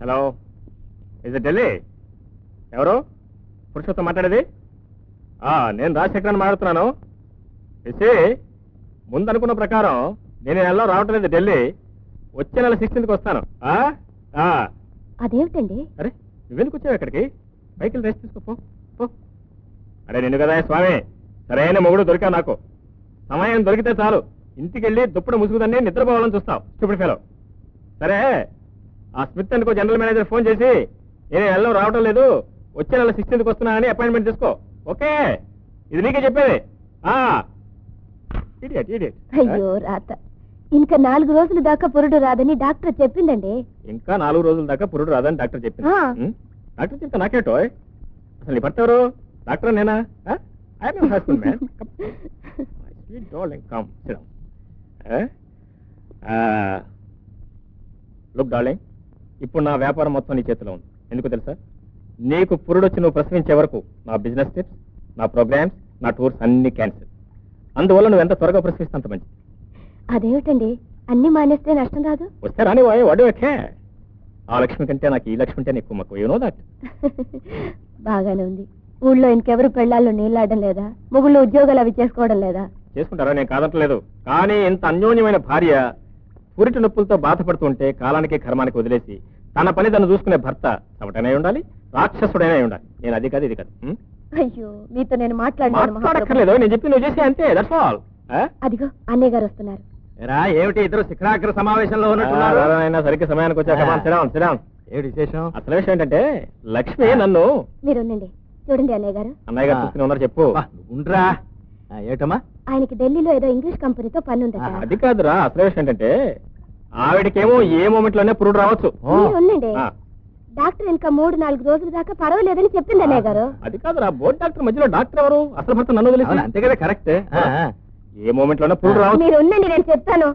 Hello, is it Delhi? ఎవరు పురుషోత్తం మాట్లాడేది? నేను రాజశేఖరాన్ని మాట్లాడుతున్నాను. ఇసి ముందు అనుకున్న ప్రకారం నేను నెలలో రావటం లేదు ఢిల్లీ. వచ్చే నెల 16th వస్తాను. అదేమిటండి? అరే నువ్వెందుకు వచ్చావు ఇక్కడికి? బైకిల్ రెస్ట్ తీసుకో. అరే నిన్ను కదా స్వామి, సరైన మొగుడు దొరికావు నాకు. సమయం దొరికితే చాలు ఇంటికి వెళ్ళి దుప్పుడు ముసుగుదాన్ని నిద్రపోవాలని చూస్తావు. Stupid fellow. సరే, ఆ స్మిత్ అనుకో జనరల్ మేనేజర్ ఫోన్ చేసి నేను నెలలో రావటం లేదు, వచ్చే నెల 16th వస్తున్నా అని అపాయింట్మెంట్ తీసుకో. ఓకే, ఇది నీకే చెప్పేది. అయ్యో రాత, ఇంకా 4 రోజుల దాకా పురుడు రాదని డాక్టర్ చెప్పిందండి. ఇంకా 4 రోజుల దాకా పురుడు రాదని డాక్టర్ చెప్పింది. డాక్టర్ చెప్తే నాకేటో? అసలు నీ భర్త ఎవరు? డాక్టర్ నేనా? లుక్ డార్లింగ్, ఇప్పుడు నా వ్యాపారం మొత్తం నీ చేతిలో ఉంది. ఎందుకు తెలుసా? నీకు పురుడొచ్చి నువ్వు ప్రసవించే వరకు నా బిజినెస్ టిప్స్, నా ప్రోగ్రామ్స్, నా టూర్స్ అన్ని క్యాన్సిల్. అందువల్ల నువ్వు ఎంత త్వరగా ప్రసవిస్తే అంత మంచిది. అదేమిటండి, అన్ని మానేస్తే నష్టం రాదు? వస్తే రాని వాడు ఎక్కే. ఆ లక్ష్మి కంటే నాకు ఈ లక్ష్మి అంటే ఎక్కువ మక్కువ. You know that. బాగానే ఉంది. ఊళ్ళో ఇంకెవరు పెళ్ళాల్లో నీళ్ళాడడం లేదా? మొగుళ్ళు ఉద్యోగాలు అవి చేసుకోవడం లేదా? చేసుకుంటారా? నేను కాదంటలేదు. కానీ ఇంత అన్యోన్యమైన భార్య పురిటి నొప్పులతో బాధపడుతుంటే కాలానికి కర్మానికి వదిలేసి తన పని తను చూసుకునే భర్త చవటనే ఉండాలి, రాక్షసుడైనా ఉండాలి. నేను అది కాదు ఇది కాదు. అయ్యో, మీతో నేను మాట్లాడక్కర్లేదు. నేను చెప్పి నువ్వు చేసే అంతే. That's all. అదిగో అన్నయ్య గారు వస్తున్నారు. ఏమిటి ఇద్దరు శిఖరాగ్ర సమావేశంలో ఉన్నట్టున్నారు? సరిగ్గా సమయానికి వచ్చాక ఏమిటి విశేషం? అసలు విషయం ఏంటంటే లక్ష్మి నన్ను... మీరు ఉండండి, చూడండి అన్నయ్య గారు. అన్నయ్య గారు చూసుకుని ఉన్నారు. చెప్పు. ఉండరా? ఏటమ్మా? ఆయనకి ఢిల్లీలో ఏదో ఇంగ్లీష్ కంపెనీతో పని ఉంది. అది కాదురా, అసలు విషయం ఏంటంటే ఆవిడకేమో ఏ మూమెంట్ లోనే పురుడు రావచ్చు. ఉండండి, డాక్టర్ ఇంకా 3-4 రోజుల దాకా పర్వాలేదని చెప్పింది అన్నయ్య గారు. అది కాదురా, బోర్డు డాక్టర్ మధ్యలో డాక్టర్ ఎవరు? అసలు భర్త నన్ను వదిలేసి. అంతే కదా, కరెక్ట్. ఏ మూమెంట్ లోనే పురుడు రావచ్చు. మీరు ఉండండి, నేను చెప్తాను.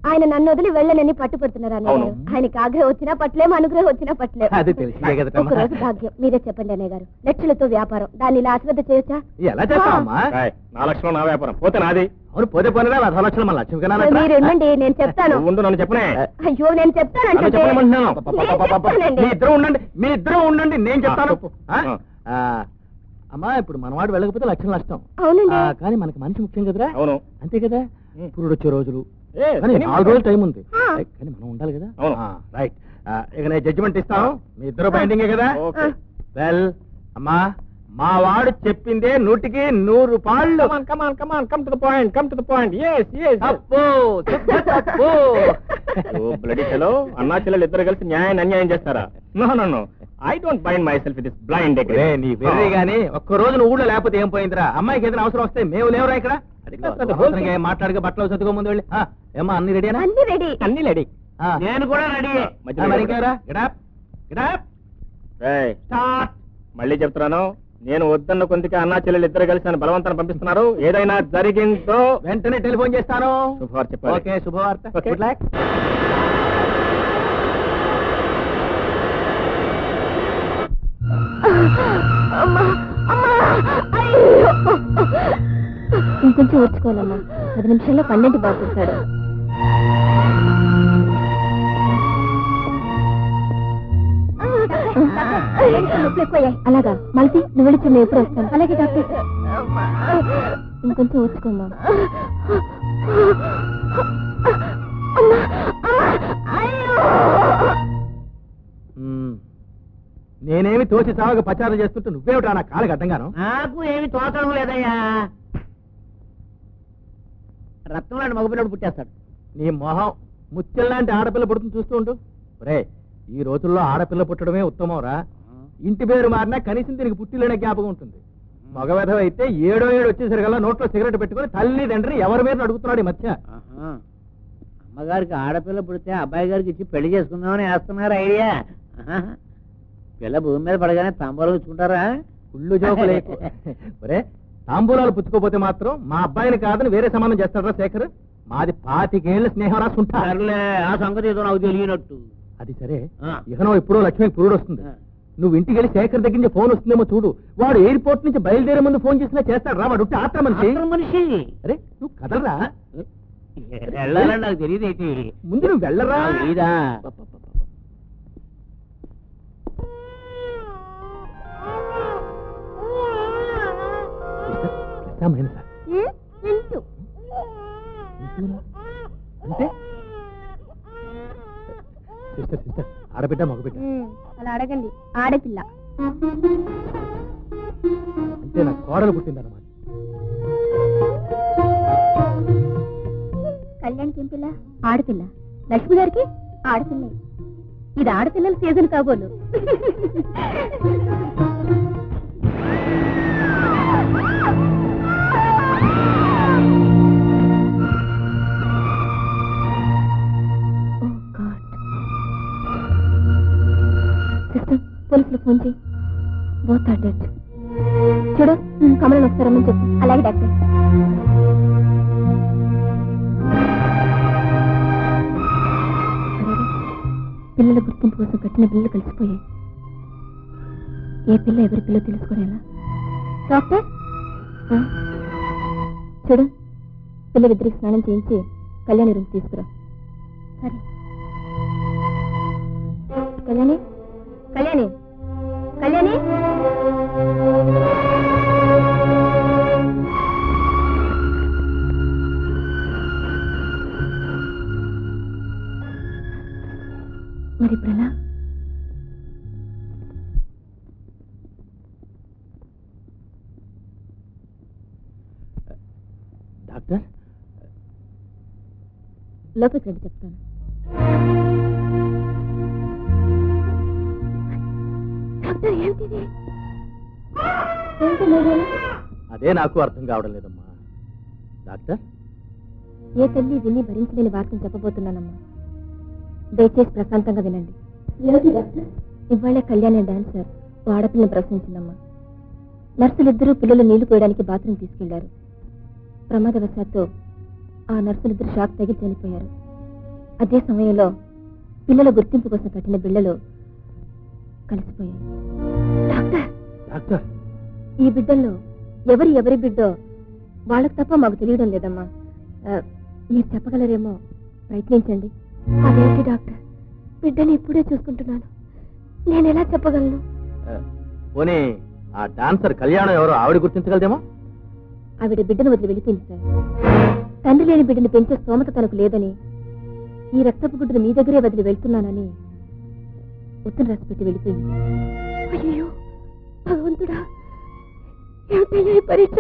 ఆయన నన్ను వదిలి వెళ్ళనని పట్టుపడుతున్నారు అన్నయ్య గారు. ఆయనకి ఆగ్రహం వచ్చినా పట్లేము, అనుగ్రహం వచ్చినా పట్లేము. ఒక రోజు భాగ్యం. మీరే చెప్పండి అన్నయ్య గారు. లక్షలతో వ్యాపారం, దాన్ని ఇలా అశ్రద్ధ చేయొచ్చా? ఎలా చేస్తావమ్మా? 4 లక్షలు నా వ్యాపారం, పోతే నాది. అవును, పోతే పోయినా 10 లక్షలు మన లక్ష్మి కన్నా. మీరు ఉండండి, నేను చెప్తాను. ముందు నన్ను చెప్పనే. అయ్యో, నేను చెప్తానంటే. మీ ఇద్దరు ఉండండి, నేను చెప్తాను. అమ్మా, ఇప్పుడు మనవాడు వెళ్ళకపోతే లక్షలు నష్టం. అవునండి, కానీ మనకి మనిషి ముఖ్యం కదరా? అవును, అంతే కదా. పురుడు వచ్చే రోజులు 4 రోజులు టైం ఉంది, కానీ మనం ఉండాలి కదా. రైట్. ఇక నేను జడ్జిమెంట్ ఇస్తాను. మీ ఇద్దరు బైండింగే కదా. వెల్ అమ్మా, మా వాడు చెప్పిందే 100కి 100 పాళ్ళు. Come to the point. Bloody fellow, అన్నా చెల్లెలు ఇద్దరు కలిసి న్యాయాన్ని అన్యాయం చేస్తారా? No, I don't bind myself with blind. నీ వెర్రి గానీ ఒక్క రోజు నువ్వు ఊళ్ళో లేకపోతే ఏం పోయిందిరా? అమ్మాయికి ఏదైనా అవసరం వస్తే మేము లేవురా ఇక్కడ. మాట్లాడక బట్టలు చదువుకో ముందు వెళ్ళి. ఏమా అన్ని రెడీ? అన్ని రెడీ. నేను కూడా రెడీ. మళ్ళీ చెప్తున్నాను, నేను వద్దన్న కొందికి అన్నా చెల్లెలు ఇద్దరు కలిసి నన్ను బలవంతాన్ని పంపిస్తున్నారు. ఏదైనా జరిగిందో వెంటనే టెలిఫోన్ చేస్తాను. శుభవార్త చెప్పాలి. ఓకే, శుభవార్త. Good luck. ఇంకొంచెం ఓర్చుకోవాలమ్మా. 10 నిమిషాల్లో 12 బాగుతాడు. అలాగా మళ్ళీ నువ్వు వెళ్ళి నేను ఎప్పుడు వస్తాను. అలాగే డాక్టర్. ఇంకొంచెం ఓర్చుకోమ్మా. నేనేమి తోచి సాగుగా ప్రచారం చేస్తుంటే నువ్వేమిటా నా కాళ్ళకి అడ్డంగాను? నాకు ఏమి తోచడం లేదయ్యా. రత్నం లాంటి మగపిల్లడు పుట్టేస్తాడు. నీ మొహం ముత్యం లాంటి ఆడపిల్ల పుడుతుంది చూస్తూ ఉంటూ. రే, ఈ రోజుల్లో ఆడపిల్ల పుట్టడమే ఉత్తమం రా. ఇంటి పేరు మారినా కనీసం దీనికి పుట్టిలోనే జ్ఞాపకం ఉంటుంది. మగవెధవ అయితే 7 ఏడు వచ్చేసరికల్లా నోట్లో సిగరెట్ పెట్టుకుని తల్లిదండ్రిని ఎవరి మీద అడుగుతున్నాడు ఈ మధ్య. అమ్మగారికి ఆడపిల్ల పుడితే అబ్బాయి గారికి ఇచ్చి పెళ్లి చేసుకుందామని వేస్తున్నారు ఐడియా. పిల్ల భూమి మీద పడగానే తాంబూలాలు పుచ్చుకుంటారా? కుళ్ళు జోకులే. ఒరే, తాంబూలాలు పుచ్చుకోపోతే మాత్రం మా అబ్బాయిని కాదని వేరే సంబంధం చేస్తారా శేఖర్? మాది 25 ఏళ్ల స్నేహం రాసుకుంటారులే. ఆ సంగతి ఏదో నాకు తెలియనట్టు. అది సరే, ఇకనో ఎప్పుడో లక్ష్మికి పురుడు వస్తుంది. నువ్వు ఇంటికి వెళ్ళి శేఖర్ దగ్గర నుంచి ఫోన్ వస్తుందేమో చూడు. వాడు ఎయిర్పోర్ట్ నుంచి బయలుదేరే ముందు ఫోన్ చేసినా చేస్తాడు రా. వాడు ఆత్ర మనిషి. అరే నువ్వు కదలరా. వెళ్ళాలని నాకు తెలియదు. ముందు నువ్వు వెళ్ళరా. ప్లస్సా మైనసా? ఇంటూ. అంటే సిస్టర్ సిస్టర్ ఆడబిడ్డ మగబిడ్డ అలా అడగండి. ఆడపిల్ల. అంటే నాకు కోడలు పుట్టిందన్నమాట. కళ్యాణ్కి ఏం పిల్ల? ఆడపిల్ల. లక్ష్మి గారికి ఆడపిల్ల. ఇది ఆడపిల్లల సీజన్ కాబోలు. పోలీసులు ఫోన్ చేయి. Both are dead. చూడు, కమలను వస్తారమ్మని చెప్పు. అలాగే డాక్టర్. పిల్లల గుర్తింపు కోసం కట్టిన బిల్లులు కలిసిపోయాయి. ఏ పిల్ల ఎవరి పిల్ల తెలుసుకోనేలా? డాక్టర్ చూడు, పిల్లలిద్దరికి స్నానం చేయించి కళ్యాణి రూమ్ తీసుకురా. సరే. కళ్యాణి, కళ్యాణి, కళ్యాణి. మరి ఇప్పుడెలా? డాక్టర్ లోపలికి రండి, చెప్తాను. డాక్టర్ ఏంటిది? అదే నాకు అర్థం కావడం లేదమ్మా. డాక్టర్, ఏ తల్లి విని భరించలేని వార్తను చెప్పబోతున్నానమ్మా. దయచేసి ప్రశాంతంగా వినండి. ఇవాళే కళ్యాణి డాన్సర్ ఓ ఆడపిల్లని ప్రశ్నించిందమ్మా. నర్సులిద్దరూ పిల్లలు నీళ్లు పోయడానికి బాత్రూమ్ తీసుకెళ్లారు. ప్రమాదవశాత్తు ఆ నర్సులిద్దరు షాక్ తగిలి చనిపోయారు. అదే సమయంలో పిల్లల గుర్తింపు కోసం కట్టిన బిళ్ళలు కలిసిపోయాయి. డాక్టర్, ఈ బిడ్డల్లో ఎవరి బిడ్డో వాళ్ళకు తప్ప మాకు తెలియడం లేదమ్మా. మీరు చెప్పగలరేమో, ప్రయత్నించండి. అదేంటి డాక్టర్, బిడ్డని ఇప్పుడే చూసుకుంటున్నాను, నేను ఎలా చెప్పగలను? పోనీ ఆ డాన్సర్ కళ్యాణం ఎవరో ఆవిడ గుర్తించగలదేమో? ఆవిడ బిడ్డను వదిలి వెళ్ళిపోయింది సార్. తండ్రి లేని బిడ్డను పెంచే స్తోమత తనకు లేదని, ఈ రక్తపు గుడ్డును మీ దగ్గరే వదిలి వెళ్తున్నానని ఉత్తరం రాసి పెట్టి వెళ్ళిపోయింది. అయ్యో భగవంతుడా, ఏమిటయ్యా ఈ పరీక్ష?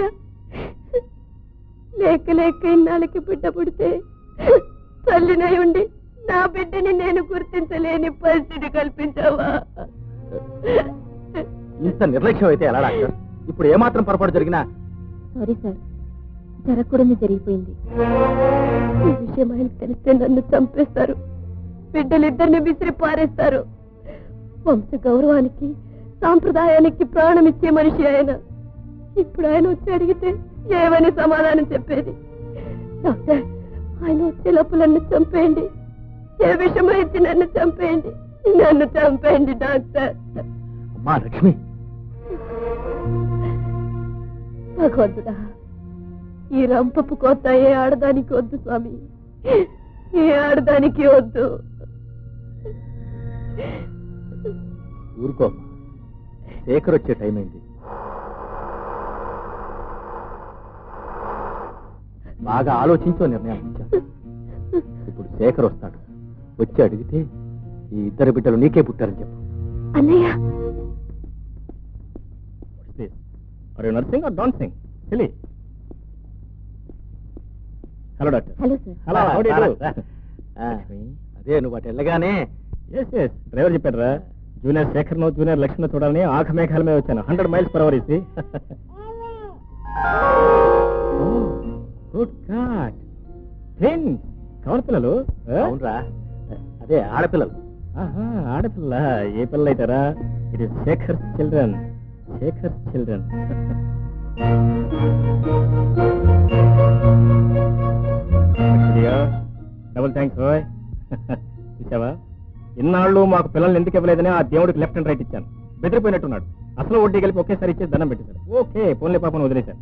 లేక లేక ఇన్నాళ్ళకి బిడ్డ పుడితే తల్లినై ఉండి నా బిడ్డని నేను గుర్తించలేని పరిస్థితి కల్పించావా? ఇంత నిర్లక్ష్యం అయితే ఎలా డాక్టర్? ఇప్పుడు ఏమాత్రం పొరపాటు జరిగినా? సారీ సార్, జరగకూడదు జరిగిపోయింది. ఈ విషయం ఆయనకు తెలిస్తే నన్ను చంపేస్తారు, బిడ్డలిద్దరిని విసిరి పారేస్తారు. వంశ గౌరవానికి సాంప్రదాయానికి ప్రాణం ఇచ్చే మనిషి ఆయన. ఇప్పుడు ఆయన వచ్చి అడిగితే ఏమని సమాధానం చెప్పేది? డాక్టర్, ఆయన వచ్చే లోపు నన్ను చంపేయండి. ఏ విషయమో ఇచ్చి నన్ను చంపేయండి, నన్ను చంపేయండి డాక్టర్. అమ్మా లక్ష్మి, భగవంతుడా, ఈ రంపపు కోత ఏ ఆడదానికి వద్దు స్వామి, ఏ ఆడదానికి వద్దు. ఊరుకో, శేఖర్ వచ్చే టైం అయింది. బాగా ఆలోచించో నిర్ణయం ఇచ్చాను. ఇప్పుడు శేఖర్ వస్తాడు, వచ్చి అడిగితే ఈ ఇద్దరు బిడ్డలు నీకే పుట్టారని చెప్పు. అన్నయ్య, nursing or dancing? Hello doctor. Hello sir. Hello, అదే నువ్వు అటు వెళ్ళగానే డ్రైవర్ చెప్పాడు రా, జూనియర్ శేఖర్ ను జూనియర్ లక్ష్మణ్ చూడాలని ఆఖ మేఘాల మీద వచ్చాను. 100 miles per hour ఇసి. గుడ్ గాడ్, ట్విన్స్, కవర్ పిల్లలు? అవునరా, అదే ఆడపిల్లలు. ఆడపిల్ల? ఏ పిల్ల అయితారా? It is Shekhar children, Shekhar children. Double thanks రోయ్. చూసావా, ఇన్నాళ్ళు మాకు పిల్లల్ని ఎందుకు ఇవ్వలేదని ఆ దేవుడికి లెఫ్ట్ అండ్ రైట్ ఇచ్చాను. బెదిరిపోయినట్టున్నాడు. అసలు వడ్డీ కలిపి ఒకేసారి ఇచ్చేసి దండం పెట్టేశాడు. ఓకే, పోన్లే పాపను వదిలేశాను.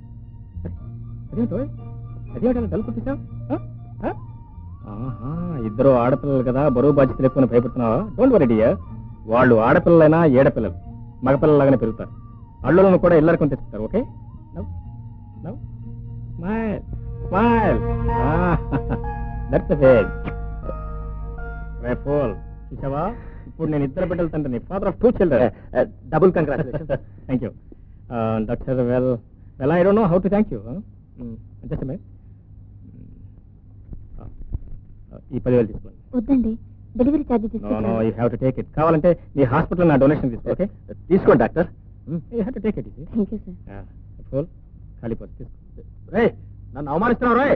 అదేంటో అదేమిటో డల్ కొట్టేశావు? ఇద్దరు ఆడపిల్లలు కదా, బరువు బాధ్యతలు ఎక్కువ భయపడుతున్నావా? డోంట్ వరీ డియర్, వాళ్ళు ఆడపిల్లలైనా ఏడపిల్లలు మగపిల్లలాగానే పెరుగుతారు. అల్లులను కూడా ఇల్లరికం తెచ్చుకుంటారు. ఓకే, నవ్వు నవ్వు smile smile that's face fool చూసావా ఇప్పుడు నేను ఇద్దరు బిడ్డలు తండ్రిని father of 2 children double congratulation thank you doctor well I don't know how to thank you just ఈ 10,000 తీసుకోండి వద్దండి delivery charges no you have to take it కావాలంటే మీ హాస్పిటల్ నా డొనేషన్ తీసుకో ఓకే తీసుకోండి doctor you have to take it thank you sir fool ఖాళీ post తీసుకో రే నన్ను అవమానిస్తున్నావు రే